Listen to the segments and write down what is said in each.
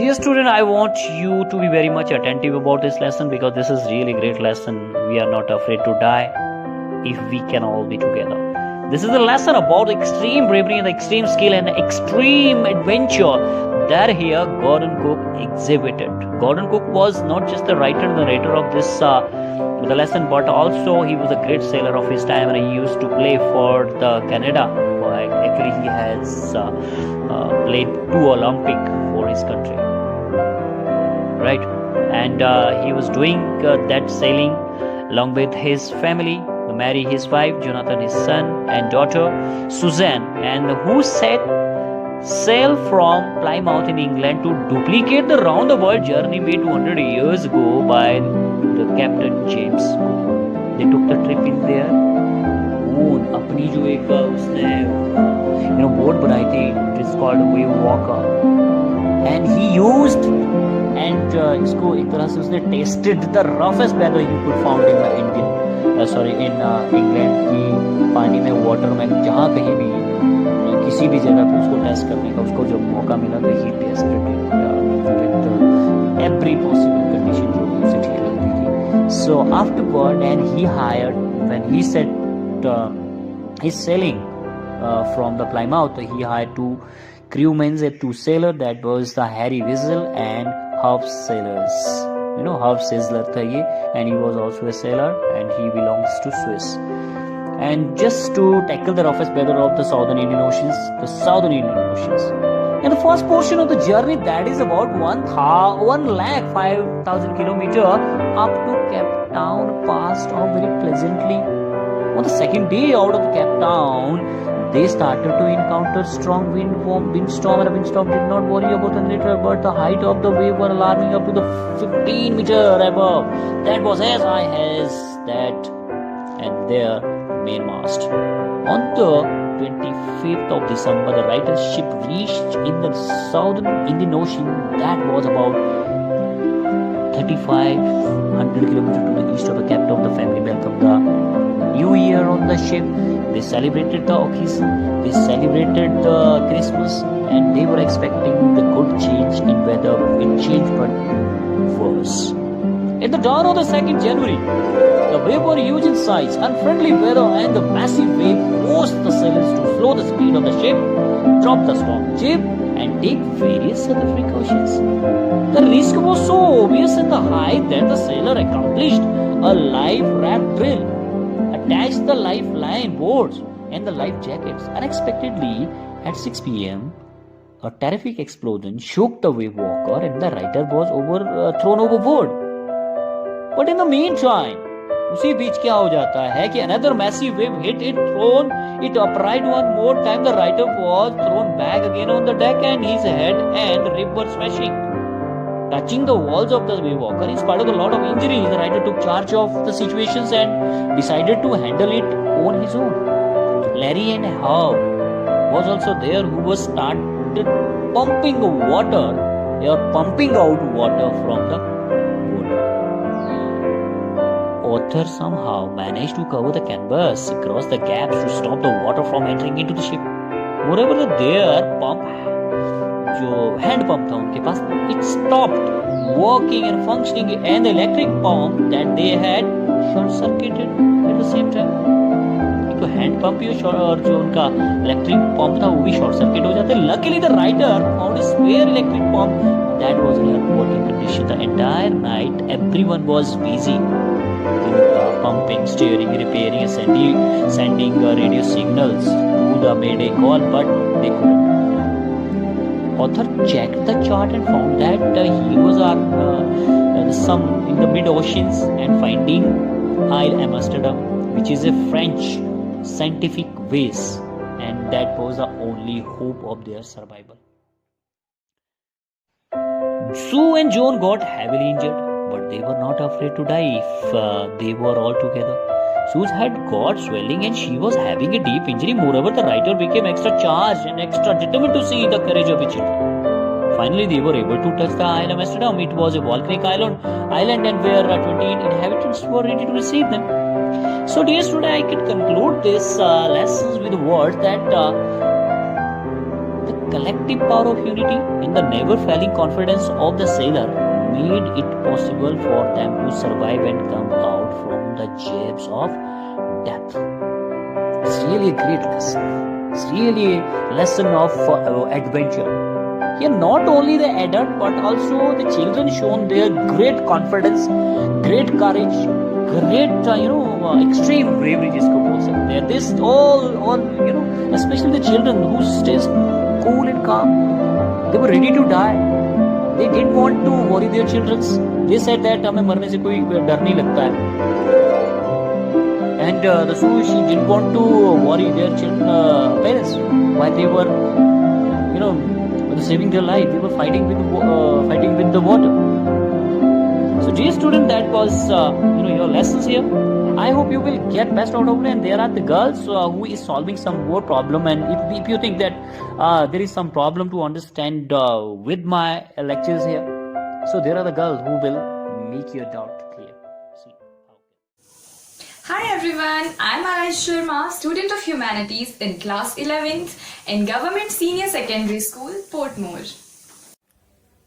dear student, I want you to be very much attentive about this lesson because this is really great lesson. We are not afraid to die if we can all be together. This is a lesson about extreme bravery and extreme skill and extreme adventure that here Gordon Cook exhibited. Gordon Cook was not just the writer and narrator of this the lesson, but also he was a great sailor of his time, and he used to play for the Canada. Actually, he has played 2 Olympic for his country, right? And he was doing that sailing along with his family, Mary his wife, Jonathan his son and daughter, Suzanne, and who set sail from Plymouth in England to duplicate the round the world journey made 200 years ago by the Captain James Cook. They took the trip in there. अपनी जो एक उसने boat बनाई थी, it is called wave walker, and he used and इसको एक तरह से उसने tested the roughest weather you could found in England की पानी में, वाटर में, जहाँ कहीं भी किसी भी जगह पे उसको टेस्ट करने का उसको जब मौका मिला तो he tested it with every possible condition जो भी उसे ठीक लगती थी. So afterward, and he hired, when he said he's sailing from the Plymouth, he hired 2 crewmen and 2 sailors. That was the Harry Wiesel and Herb Sailors. Herb Sailor tha ye, and he was also a sailor, and he belongs to Swiss. And just to tackle the roughest weather of the Southern Indian Oceans, And the first portion of the journey, that is about 1,05,000 kilometers up to Cape Town, passed off very pleasantly. On the second day out of Cape Town, they started to encounter strong windstorm, and the windstorm did not worry about the later, but the height of the wave were alarming up to the 15 meter above. That was as high as that and their mainmast. On the 25th of December, the writer's ship reached in the Southern Indian Ocean. That was about 3,500 kilometers to the east of the Cape Town. The family welcomed the New Year on the ship. They celebrated the occasion, they celebrated the Christmas, and they were expecting the good change in weather. It changed, but worse. At the dawn of the 2nd January, the waves were huge in size, unfriendly weather, and the massive wave forced the sailors to slow the speed of the ship, drop the storm jib, and take various other precautions. The risk was so obvious in the height that the sailor accomplished a life raft drill, attached the lifeline boards and the life jackets. Unexpectedly, at 6 p.m., a terrific explosion shook the wave walker, and the writer was thrown overboard. But in the meantime, उसी बीच क्या हो जाता है कि another massive wave hit it, thrown it upright one more time. The writer was thrown back again on the deck, and his head and rib were smashing, touching the walls of the wave walker. In spite of a lot of injuries, the writer took charge of the situations and decided to handle it on his own. Larry and Herb was also there, who was started pumping out water from the boat. Author somehow managed to cover the canvas across the gaps to stop the water from entering into the ship. Moreover, their pump, जो hand pump था उनके पास, it stopped working and functioning, and the electric pump that they had short circuited at the same time. तो hand pump और जो उनका electric pump था वो भी short circuit हो जाते. Luckily, the writer found a spare electric pump that was in working condition. The entire night, everyone was busy pumping, steering, repairing, and sending radio signals to the Mayday call, but they couldn't. Author checked the chart and found that he was some in the mid-oceans and finding Isle Amsterdam, which is a French scientific base, and that was the only hope of their survival. Sue and John got heavily injured, but they were not afraid to die if they were all together. Sue's head got swelling and she was having a deep injury. Moreover, the writer became extra charged and extra determined to see the courage of the children. Finally, they were able to touch the Isle of Amsterdam. It was a volcanic island and where 20 inhabitants were ready to receive them. So, dear student, I can conclude this lessons with the word that the collective power of unity and the never failing confidence of the sailor made it possible for them to survive and come out from the jaws of death. It's really a great lesson. It's really a lesson of adventure. Here, not only the adult but also the children shown their great confidence, great courage, great extreme bravery जिसको बोल सकते हैं. This all especially the children who stays cool and calm. They were ready to die. They didn't want to worry their children. They said that हमें मरने से कोई डर नहीं लगता है. And the she didn't want to worry their children, parents while they were saving their life. They were fighting with the water. So dear student, that was your lessons here. I hope you will get best out of it. And there are the girls who is solving some more problem. And if you think that there is some problem to understand with my lectures here, so there are the girls who will make your doubt clear. See. Hi everyone, I'm Araish Sharma, student of Humanities in class 11th in Government Senior Secondary School, Portmore.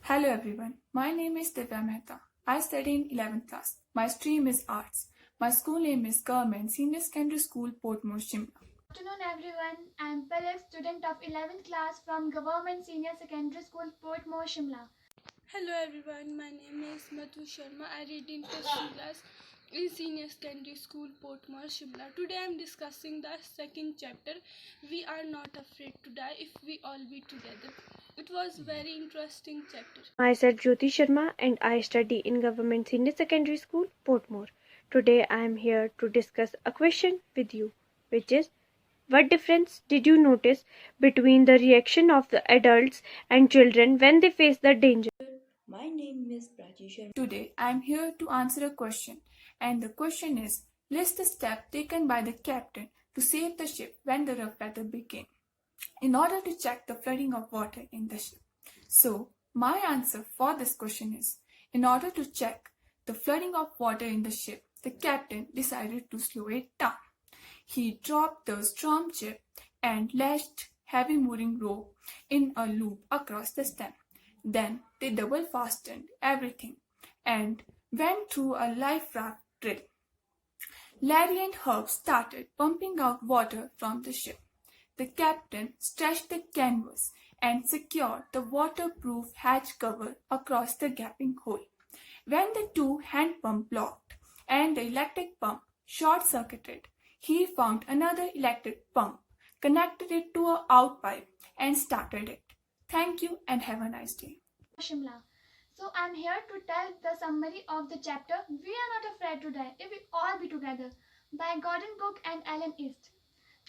Hello everyone, my name is Divya Mehta. I study in 11th class. My stream is arts. My school name is Government Senior Secondary School, Portmore, Shimla. Good afternoon everyone, I am Palak, student of 11th class from Government Senior Secondary School, Portmore, Shimla. Hello everyone, my name is Madhu Sharma. I read in first class in Senior Secondary School, Portmore, Shimla. Today I am discussing the second chapter, We Are Not Afraid to Die If We All Be Together. It was very interesting chapter. Myself Jyoti Sharma and I study in Government Senior Secondary School, Portmore. Today I am here to discuss a question with you, which is, what difference did you notice between the reaction of the adults and children when they face the danger? My name is Prachi Sharma. Today I am here to answer a question, and the question is, list the step taken by the captain to save the ship when the rough weather began, in order to check the flooding of water in the ship. So, my answer for this question is, in order to check the flooding of water in the ship, the captain decided to slow it down. He dropped the storm jib and lashed heavy mooring rope in a loop across the stem. Then they double fastened everything and went through a life raft drill. Larry and Herb started pumping out water from the ship. The captain stretched the canvas and secured the waterproof hatch cover across the gaping hole. When the two hand pumps blocked and the electric pump short-circuited, he found another electric pump, connected it to an outpipe and started it. Thank you and have a nice day. Shimla. So I'm here to tell the summary of the chapter We Are Not Afraid to Die If We All Be Together by Gordon Cook and Alan East.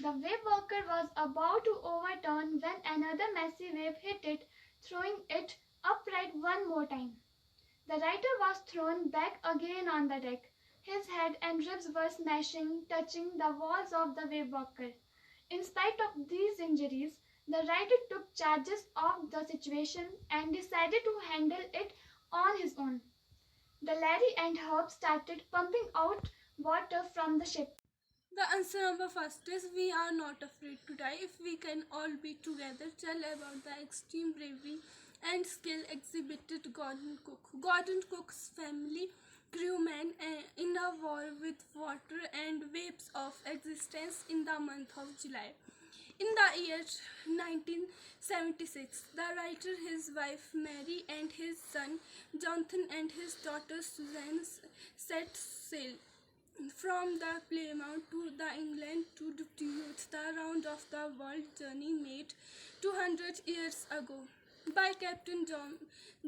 The wave walker was about to overturn when another massive wave hit it, throwing it upright one more time. The writer was thrown back again on the deck. His head and ribs were smashing, touching the walls of the wave walker. In spite of these injuries, the writer took charges of the situation and decided to handle it on his own. The Larry and Herb started pumping out water from the ship. The answer number first is, we are not afraid to die if we can all be together. Tell about the extreme bravery and skill exhibited Gordon Cook. Gordon Cook's family crewmen in a war with water and waves of existence in the month of July. In the year 1976, the writer, his wife Mary, and his son Jonathan and his daughter Susan set sail from the Plymouth to the England to Duluth, the round of the world journey made 200 years ago by Captain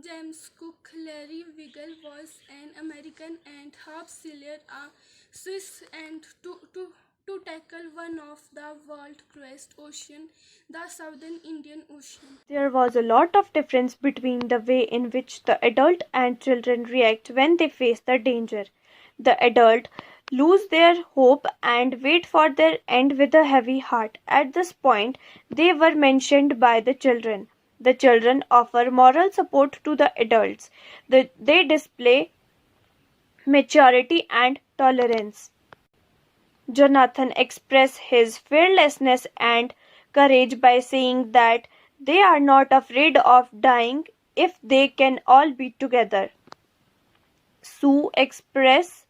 James Cook. Larry Wiggle was an American and Herb Siller a Swiss, and to tackle one of the world's greatest ocean, the Southern Indian Ocean. There was a lot of difference between the way in which the adult and children react when they face the danger. The adult lose their hope and wait for their end with a heavy heart. At this point, they were mentioned by the children. The children offer moral support to the adults. They display maturity and tolerance. Jonathan expressed his fearlessness and courage by saying that They are not afraid of dying if they can all be together. Sue expresses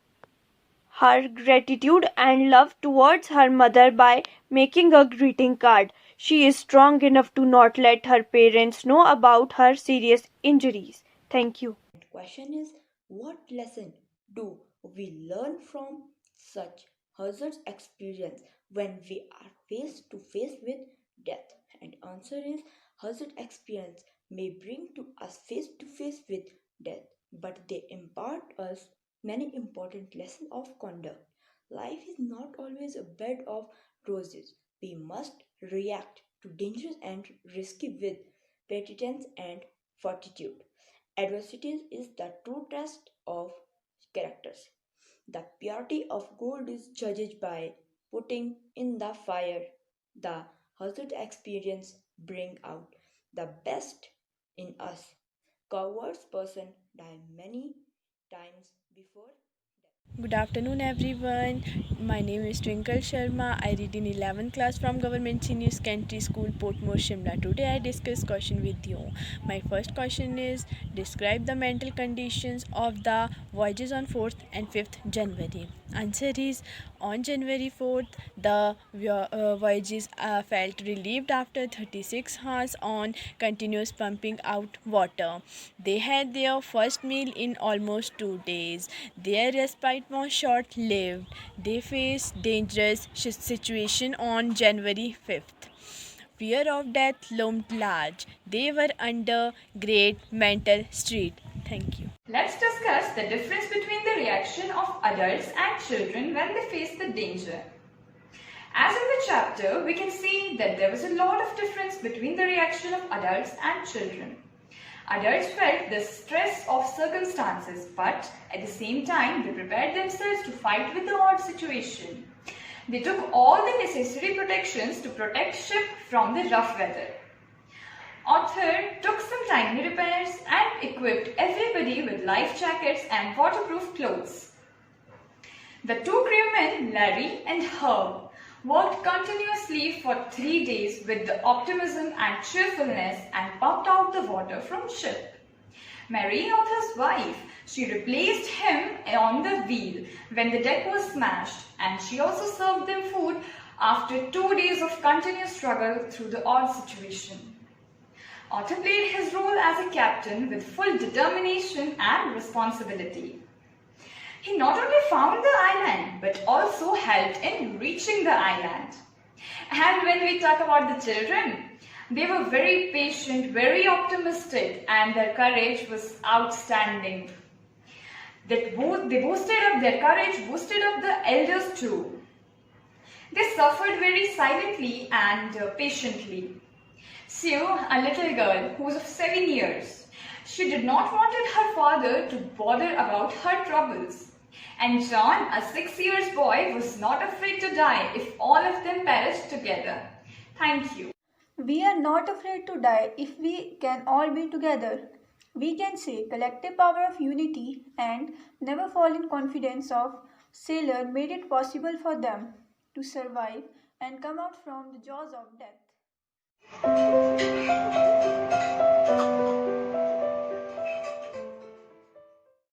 her gratitude and love towards her mother by making a greeting card. She is strong enough to not let her parents know about her serious injuries. Thank you. The question is, what lesson do we learn from such hazards experience when we are face to face with death? And answer is, hazard experience may bring to us face to face with death, but they impart us many important lessons of conduct. Life is not always a bed of roses. We must react to dangers and risky with petitance and fortitude. Adversity is the true test of characters. The purity of gold is judged by putting in the fire. The hazard experience bring out the best in us. Cowards person die many times before. Good afternoon, everyone. My name is Twinkle Sharma. I read in 11th class from Government Senior Secondary School, Portmore, Shimla. Today, I discuss question with you. My first question is: describe the mental conditions of the voyages on 4th and 5th January. Answer is: on January 4th, the voyages felt relieved after 36 hours on continuous pumping out water. They had their first meal in almost 2 days. Their respite was short-lived. They faced dangerous situation on January 5th. Fear of death loomed large. They were under great mental strain. Thank you. Let's discuss the difference between the reaction of adults and children when they face the danger. As in the chapter, we can see that there was a lot of difference between the reaction of adults and children. Adults felt the stress of circumstances, but at the same time, they prepared themselves to fight with the odd situation. They took all the necessary protections to protect ship from the rough weather. Author took some timely repairs and equipped everybody with life jackets and waterproof clothes. The two crewmen, Larry and Herb, worked continuously for 3 days with the optimism and cheerfulness and pumped out the water from ship. Mary, author's wife, she replaced him on the wheel when the deck was smashed, and she also served them food after 2 days of continuous struggle through the odd situation. Author played his role as a captain with full determination and responsibility. He not only found the island but also helped in reaching the island. And when we talk about the children, they were very patient, very optimistic, and their courage was outstanding. They boosted up their courage, boosted up the elders too. They suffered very silently and patiently. Sue, a little girl who was of 7 years, she did not want her father to bother about her troubles. And John, a 6-year boy, was not afraid to die if all of them perished together. Thank you. We are not afraid to die if we can all be together. We can say collective power of unity and never fall in confidence of sailor made it possible for them to survive and come out from the jaws of death.